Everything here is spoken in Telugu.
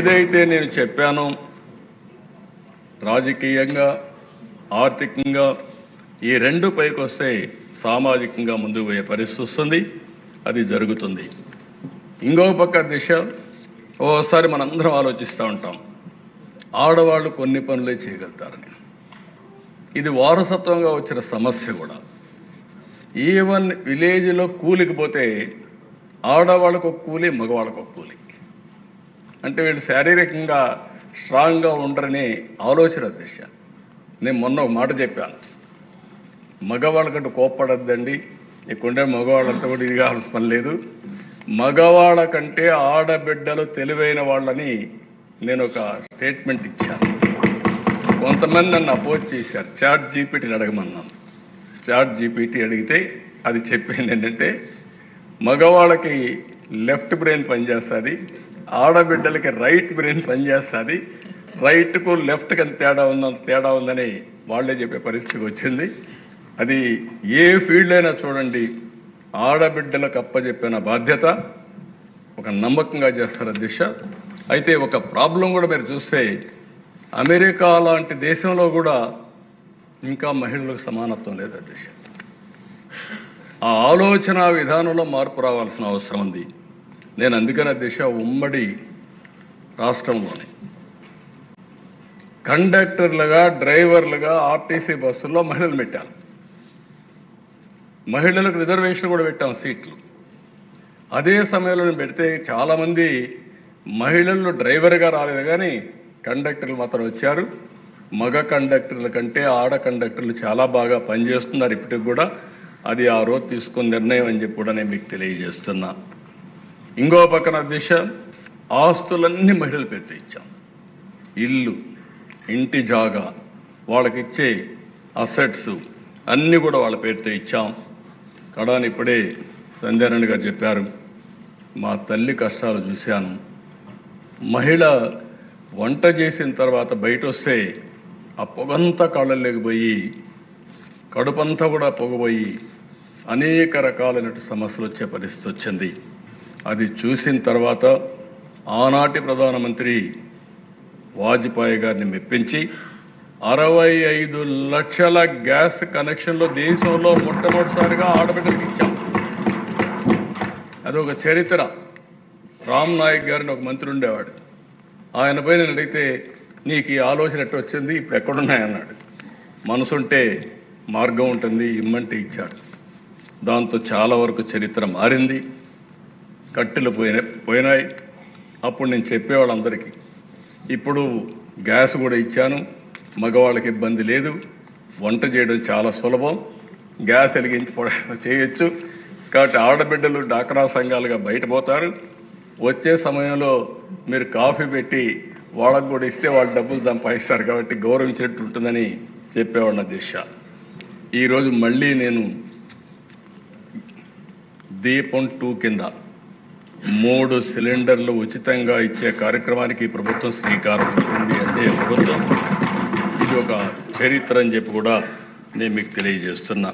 ఏదైతే నేను చెప్పానో రాజకీయంగా ఆర్థికంగా ఈ రెండు పైకి వస్తే సామాజికంగా ముందుకు పోయే పరిస్థితి వస్తుంది. అది జరుగుతుంది. ఇంకో పక్క దిశ ఓసారి మనందరం ఆలోచిస్తూ ఉంటాం, ఆడవాళ్ళు కొన్ని పనులే చేయగలుగుతారని. ఇది వారసత్వంగా వచ్చిన సమస్య కూడా. ఈవెన్ విలేజ్లో కూలికి పోతే ఆడవాళ్ళకు ఒక కూలి, మగవాళ్ళకు ఒక కూలి. అంటే వీళ్ళు శారీరకంగా స్ట్రాంగ్గా ఉండరనే ఆలోచన దిశ. నేను మొన్న ఒక మాట చెప్పాను, మగవాళ్ళకంటూ కోప్పడద్దండి, ఇక్కడుండే మగవాళ్ళంతా కూడా ఇది కావాల్సిన పని లేదు, మగవాళ్ళ కంటే ఆడబిడ్డలు తెలివైన వాళ్ళని నేను ఒక స్టేట్మెంట్ ఇచ్చాను. కొంతమంది నన్ను అపోజ్ చేశారు, చాట్ జీపీటీని అడగమన్నాను. చాట్ జీపీటీ అడిగితే అది చెప్పింది ఏంటంటే, మగవాళ్ళకి లెఫ్ట్ బ్రెయిన్ పనిచేస్తుంది, ఆడబిడ్డలకి రైట్ బ్రెయిన్ పనిచేస్తుంది, రైట్కు లెఫ్ట్కి అంత తేడా ఉందని వాళ్ళే చెప్పే పరిస్థితికి వచ్చింది. అది ఏ ఫీల్డ్ అయినా చూడండి, ఆడబిడ్డలకు అప్పచెప్పిన బాధ్యత ఒక నమ్మకంగా చేస్తారు దిశ. అయితే ఒక ప్రాబ్లం కూడా మీరు చూస్తే, అమెరికా లాంటి దేశంలో కూడా ఇంకా మహిళలకు సమానత్వం లేదు దిశ. ఆ ఆలోచన విధానంలో మార్పు రావాల్సిన అవసరం ఉంది. నేను అందుకనే దిశ ఉమ్మడి రాష్ట్రంలోనే కండక్టర్లుగా, డ్రైవర్లుగా ఆర్టీసీ బస్సుల్లో మహిళలు పెట్టాను. మహిళలకు రిజర్వేషన్ కూడా పెట్టాం సీట్లు. అదే సమయంలో పెడితే చాలామంది మహిళలు డ్రైవర్గా రాలేదు, కానీ కండక్టర్లు మాత్రం వచ్చారు. మగ కండక్టర్ల కంటే ఆడ కండక్టర్లు చాలా బాగా పనిచేస్తున్నారు ఇప్పటికి కూడా. అది ఆ రోజు తీసుకున్న నిర్ణయం అని చెప్పి కూడా నేను మీకు తెలియజేస్తున్నా. ఇంకో పక్కన దిశ ఆస్తులన్నీ మహిళల పేరుతో ఇచ్చాం. ఇల్లు, ఇంటి జాగా, వాళ్ళకిచ్చే అసెట్స్ అన్నీ కూడా వాళ్ళ పేరుతో ఇచ్చాం. కడాని ఇప్పుడే సంధ్యారాణి గారు చెప్పారు, మా తల్లి కష్టాలు చూశాను. మహిళ వంట చేసిన తర్వాత బయట వస్తే ఆ పొగంతా కళ్ళల్లోకి పోయి, కడుపంతా కూడా పొగపోయి అనేక రకాలైన సమస్యలు వచ్చే పరిస్థితి వచ్చింది. అది చూసిన తర్వాత ఆనాటి ప్రధానమంత్రి వాజ్పేయి గారిని మెప్పించి 65 లక్షల గ్యాస్ కనెక్షన్లు దేశంలో మొట్టమొదటిసారిగా ఆడబిడ్డలకు ఇచ్చాం. అదొక చరిత్ర. రామ్ నాయక్ గారిని ఒక మంత్రి ఉండేవాడు, ఆయనపై నేను అడిగితే నీకు ఈ ఆలోచన ఎట్టు వచ్చింది, ఇప్పుడు ఎక్కడున్నాయన్నాడు. మనసుంటే మార్గం ఉంటుంది, ఇమ్మంటే ఇచ్చాడు. దాంతో చాలా వరకు చరిత్ర మారింది. కట్టెలు పోయినాయి. అప్పుడు నేను చెప్పేవాళ్ళందరికీ, ఇప్పుడు గ్యాస్ కూడా ఇచ్చాను, మగవాళ్ళకి ఇబ్బంది లేదు, వంట చేయడం చాలా సులభం, గ్యాస్ వెలిగించి చేయొచ్చు. కాబట్టి ఆడబిడ్డలు డాక్రా సంఘాలుగా బయటపోతారు. వచ్చే సమయంలో మీరు కాఫీ పెట్టి వాళ్ళకు కూడా ఇస్తే వాళ్ళు డబ్బులు సంపాదిస్తారు, కాబట్టి గౌరవించినట్టు ఉంటుందని చెప్పేవాళ్ళ దిశ. ఈరోజు మళ్ళీ నేను దీపం 2 కింద 3 సిలిండర్లు ఉచితంగా ఇచ్చే కార్యక్రమానికి ప్రభుత్వం శ్రీకారం చుట్టింది. అంటే ప్రభుత్వం ఇది ఒక చరిత్ర అని చెప్పి కూడా నేను మీకు తెలియజేస్తున్నా.